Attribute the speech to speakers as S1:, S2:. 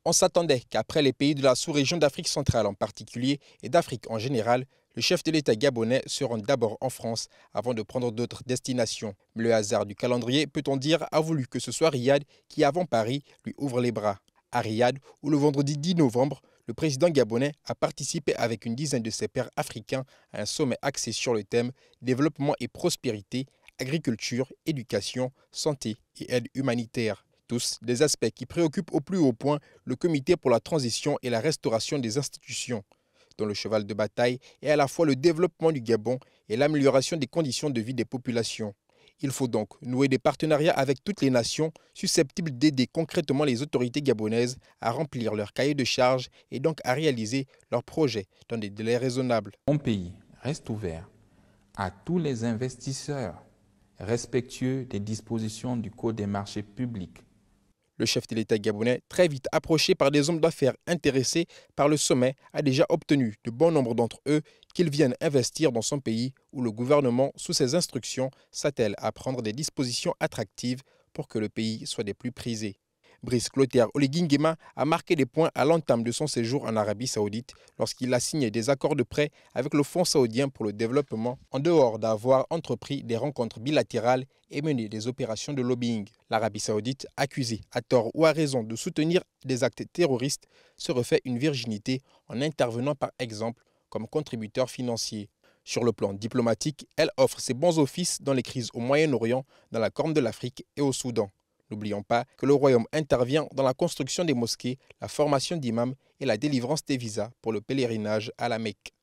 S1: On s'attendait qu'après les pays de la sous-région d'Afrique centrale en particulier et d'Afrique en général, le chef de l'État gabonais se rende d'abord en France avant de prendre d'autres destinations. Mais le hasard du calendrier, peut-on dire, a voulu que ce soit Riyad qui, avant Paris, lui ouvre les bras. À Riyad, où le vendredi 10 novembre, le président gabonais a participé avec une dizaine de ses pairs africains à un sommet axé sur le thème développement et prospérité, agriculture, éducation, santé et aide humanitaire. Tous des aspects qui préoccupent au plus haut point le Comité pour la transition et la restauration des institutions, dont le cheval de bataille est à la fois le développement du Gabon et l'amélioration des conditions de vie des populations. Il faut donc nouer des partenariats avec toutes les nations susceptibles d'aider concrètement les autorités gabonaises à remplir leur cahier de charges et donc à réaliser leurs projets dans des délais raisonnables.
S2: Mon pays reste ouvert à tous les investisseurs respectueux des dispositions du Code des marchés publics.
S1: Le chef de l'État gabonais, très vite approché par des hommes d'affaires intéressés par le sommet, a déjà obtenu de bon nombre d'entre eux qu'ils viennent investir dans son pays où le gouvernement, sous ses instructions, s'attelle à prendre des dispositions attractives pour que le pays soit des plus prisés. Brice Clotaire Oligui Nguema a marqué des points à l'entame de son séjour en Arabie Saoudite lorsqu'il a signé des accords de prêt avec le Fonds saoudien pour le développement, en dehors d'avoir entrepris des rencontres bilatérales et mené des opérations de lobbying. L'Arabie Saoudite, accusée à tort ou à raison de soutenir des actes terroristes, se refait une virginité en intervenant par exemple comme contributeur financier. Sur le plan diplomatique, elle offre ses bons offices dans les crises au Moyen-Orient, dans la Corne de l'Afrique et au Soudan. N'oublions pas que le royaume intervient dans la construction des mosquées, la formation d'imams et la délivrance des visas pour le pèlerinage à la Mecque.